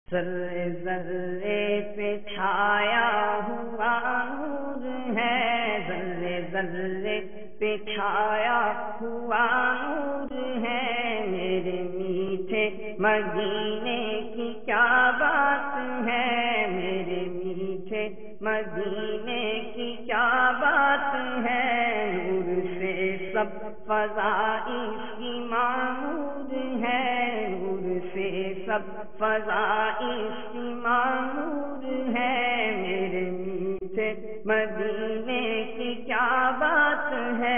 ذرے ذرے پہ چھایا ہوا نور ہے، ذرے ذرے پہ چھایا ہوا نور ہے، میرے میٹھے مدینے کی کیا بات ہے، میرے میٹھے مدینے کی کیا بات ہے، نور سے سب فضائش کی معمور ہے، نور سے سب فضائش کی معمور ہے، میرے میٹھے مدینے کی کیا بات ہے،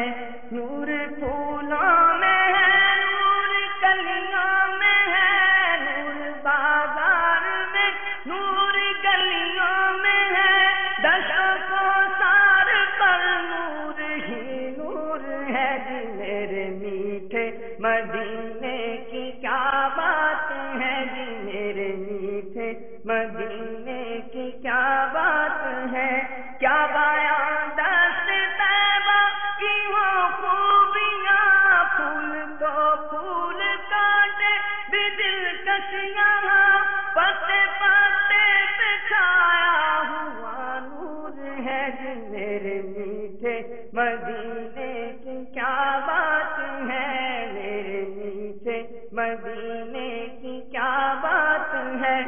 نور پھولوں میں ہے، نور کلیوں میں ہے، نور بازار میں، نور گلیوں میں ہے، دشتوں کو سار پر نور ہی نور ہے، جی میرے میٹھے مدینے کی کیا بات ہے، جی میرے میٹھے مدینے کی کیا بات ہے، کیا بیان دست طیبہ کی ہو خوبیاں، پھول تو پھول کاٹے بھی دلکش یہاں، پتے پتے پہ چھایا ہوا نور ہے، جی میرے میٹھے مدینے کی کیا بات ہے، میرے میٹھے مدینے کی کیا بات ہے،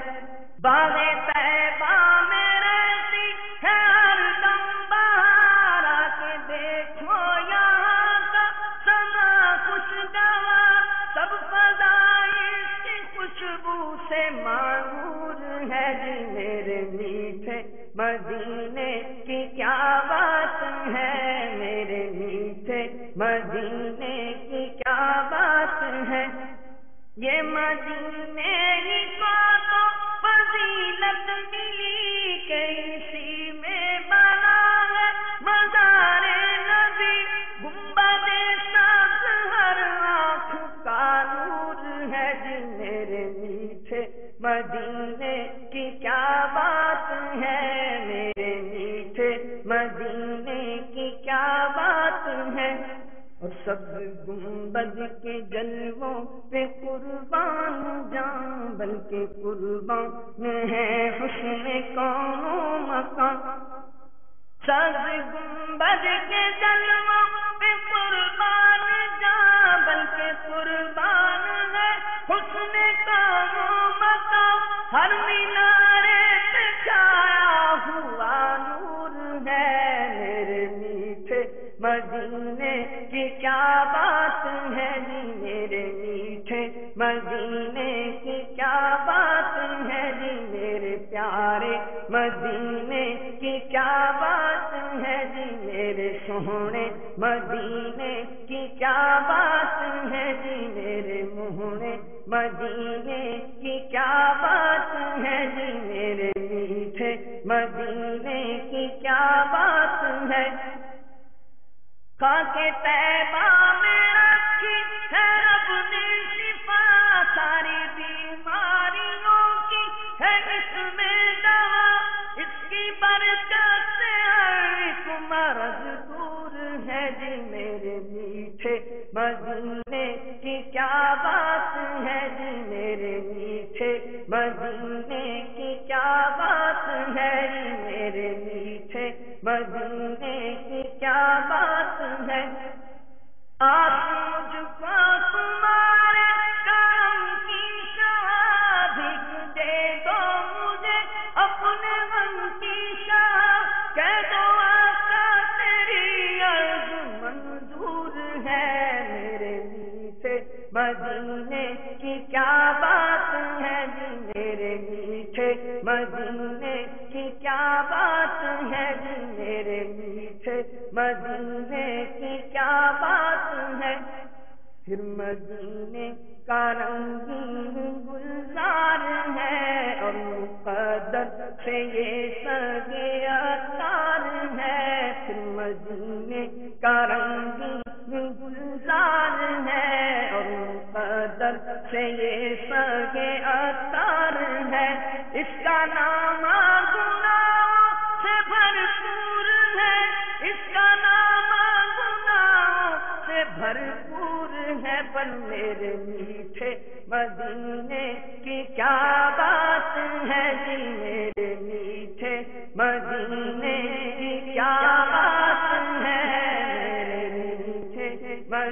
باغ طیبہ میں رہتی ہے ہر دم بہار، آ کے دیکھو یہاں کا سما خوشگوار، سب فضائش کی خوشبو سے معمور ہے، جی میرے میٹھے مدینے کی کیا بات ہے، میرے میٹھے مدینے کی کیا بات ہے، یہ مدینے ہی کو تو فضیلت ملی کہ اسی میں بنا ہے مزار نبی، گنبد سبز ہر آنکھ کا نور ہے، جی میرے میٹھے مدینے کی کیا بات ہے، میرے میٹھے مدینے کی کیا بات ہے، اور سب گنبد کے جلووں پہ قربان جاں، بلکہ قربان ہے حسن کون و مکان، سب گنبد کے جلووں پہ قربان جاں، بلکہ قربان ہے حسن کون و مکان، ہر مینارے پہ چھایا ہوا نور ہے، میرے میٹھے مدینے کی کیا بات ہے، جی میرے میٹھے مدینے کی کیا بات ہے، جی میرے پیارے مدینے کی کیا بات ہے، جی میرے سونے مدینے کی کیا بات ہے، جی میرے موہنے مدینے کی کیا بات ہے، جی میرے میٹھے مدینے کی کیا بات ہے، خاک طیبہ میں رکھی ہے رب نے شفا، ساری بیماریوں کی ہے اس میں دوا، اس کی برکت سے ہر ایک مرض دور ہے، جی میرے میٹھے مدینے کی کیا بات ہے، جی میرے میٹھے مدینے کی کیا بات ہے، جی میرے میٹھے مدینے کی کیا بات ہے، آپ مجھ کو تمہارے کرم کی شہادت دے دو، مجھے اپنے غم کی شہادت کہہ دو، آقا تیری عرض منظور ہے، میرے میٹھے مدینے کی کیا بات ہے، جی میرے میٹھے مدینے کی کیا بات ہے، جی میرے میٹھے مدینے کی کیا بات ہے، پھر مدینے کا رنگین گلزار ہے، اور مقدس سے یہ سگے عطار ہے، پھر مدینے کا رنگین گلزار ہے، اور مقدس سے یہ سگے عطار ہے، اس کا نام گناہوں سے بھرپور ہے، اس کا نام گناہوں سے بھرپور ہے، پر میرے میٹھے مدینے کی کیا بات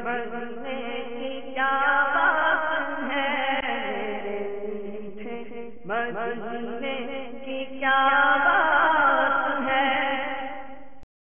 مدینے کی کیا بات ہے، مدینے کی کیا